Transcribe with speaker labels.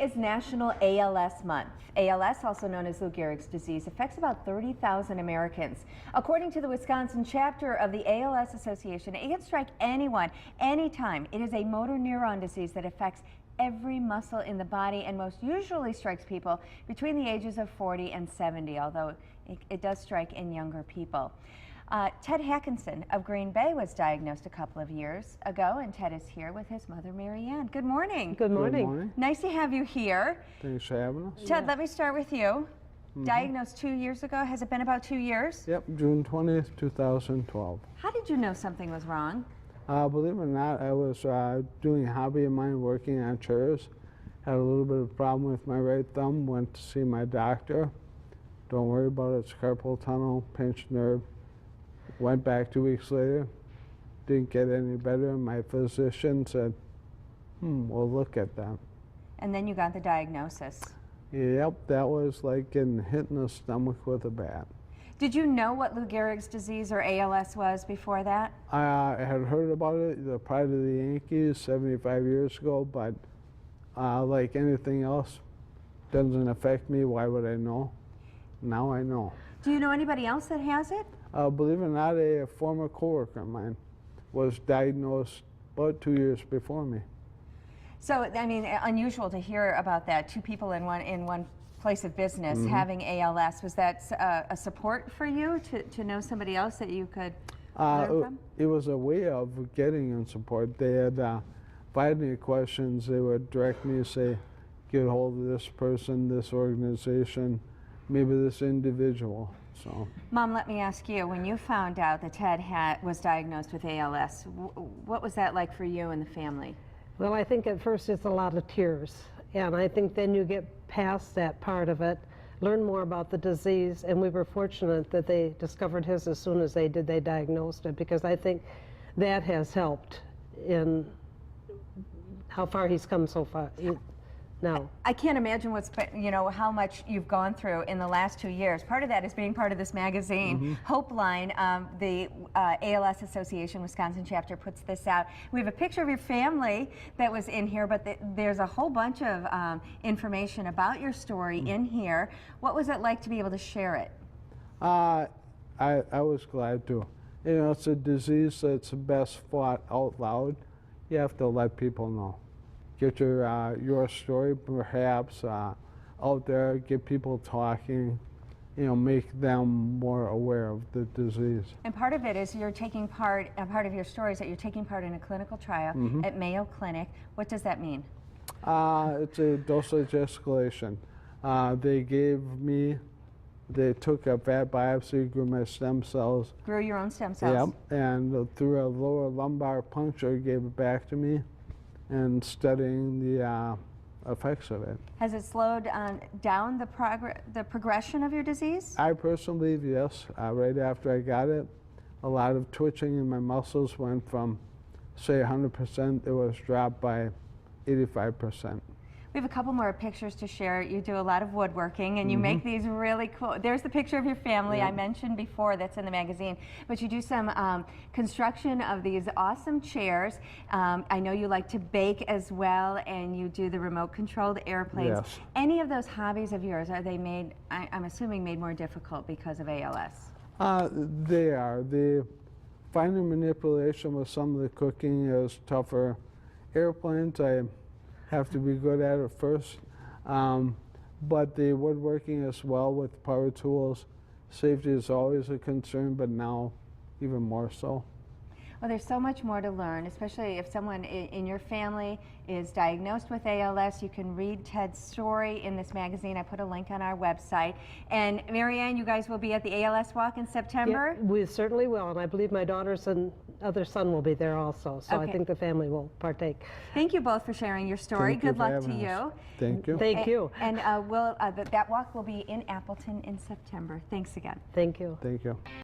Speaker 1: is National ALS Month. ALS, also known as Lou Gehrig's disease, affects about 30,000 Americans. According to the Wisconsin chapter of the ALS Association, it can strike anyone, anytime. It is a motor neuron disease that affects every muscle in the body and most usually strikes people between the ages of 40 and 70, although it does strike in younger people. Ted Haakonson of Green Bay was diagnosed a couple of years ago, and Ted is here with his mother, Mary Ann. Good morning.
Speaker 2: Good morning.
Speaker 3: Good morning.
Speaker 1: Nice to have you here.
Speaker 3: Thanks for having us.
Speaker 1: Ted, let me start with you. Diagnosed 2 years ago. Has it been about 2 years?
Speaker 3: Yep, June 20th, 2012.
Speaker 1: How did you know something was wrong?
Speaker 3: Believe it or not, I was doing a hobby of mine, working on chairs. Had a little bit of a problem with my right thumb, went to see my doctor. Don't worry about it, it's carpal tunnel, pinched nerve. Went back 2 weeks later, didn't get any better. My physician said, we'll look at that.
Speaker 1: And then you got the diagnosis.
Speaker 3: Yep, that was like getting hit in the stomach with a bat.
Speaker 1: Did you know what Lou Gehrig's disease or ALS was before that?
Speaker 3: I had heard about it, the Pride of the Yankees 75 years ago, but like anything else, doesn't affect me. Why would I know? Now I know.
Speaker 1: Do you know anybody else that has it?
Speaker 3: Believe it or not, a former coworker of mine was diagnosed about 2 years before me.
Speaker 1: So, I mean, unusual to hear about that. Two people in one place of business having ALS. Was that a support for you to know somebody else that you could learn from?
Speaker 3: It was a way of getting in support. They had, if I had any questions, they would direct me, say, get a hold of this person, this organization, maybe this individual. So.
Speaker 1: Mom, let me ask you, when you found out that Ted was diagnosed with ALS, what was that like for you and the family?
Speaker 2: Well, I think at first it's a lot of tears, and I think then you get past that part of it, learn more about the disease, and we were fortunate that they discovered his as soon as they did. They diagnosed it, because I think that has helped in how far he's come so far. No. I
Speaker 1: can't imagine how much you've gone through in the last 2 years. Part of that is being part of this magazine. Hope Line, the ALS Association Wisconsin chapter puts this out. We have a picture of your family that was in here, but there's a whole bunch of information about your story in here. What was it like to be able to share it?
Speaker 3: I was glad to. You know, it's a disease that's best fought out loud. You have to let people know. Get your story perhaps out there, get people talking, make them more aware of the disease.
Speaker 1: And part of it is you're taking part, part of your story is that you're taking part in a clinical trial at Mayo Clinic. What does that mean?
Speaker 3: It's a dosage escalation. They took a fat biopsy, grew my stem cells.
Speaker 1: Grew your own stem cells?
Speaker 3: Yep, and through a lower lumbar puncture, gave it back to me. And studying the effects of it.
Speaker 1: Has it slowed down the progression of your disease?
Speaker 3: I personally believe yes. Right after I got it, a lot of twitching in my muscles went from, say, 100%, it was dropped by 85%.
Speaker 1: We have a couple more pictures to share. You do a lot of woodworking, and you make these really cool. There's the picture of your family I mentioned before that's in the magazine. But you do some construction of these awesome chairs. I know you like to bake as well, and you do the remote-controlled airplanes.
Speaker 3: Yes.
Speaker 1: Any of those hobbies of yours, are they made, I'm assuming, made more difficult because of ALS?
Speaker 3: They are. The finer manipulation with some of the cooking is tougher. Airplanes, I have to be good at it first, but the woodworking as well with power tools, safety is always a concern, but now even more so.
Speaker 1: Well, there's so much more to learn, especially if someone in your family is diagnosed with ALS. You can read Ted's story in this magazine. I put a link on our website. And Mary Ann, you guys will be at the ALS Walk in September?
Speaker 2: Yeah, we certainly will, and I believe my daughter's and other son will be there also, so I think the family will partake.
Speaker 1: Thank you both for sharing your story. Good luck to you.
Speaker 3: Thank you.
Speaker 2: Thank you.
Speaker 1: And that walk will be in Appleton in September. Thanks again.
Speaker 2: Thank you.
Speaker 3: Thank you.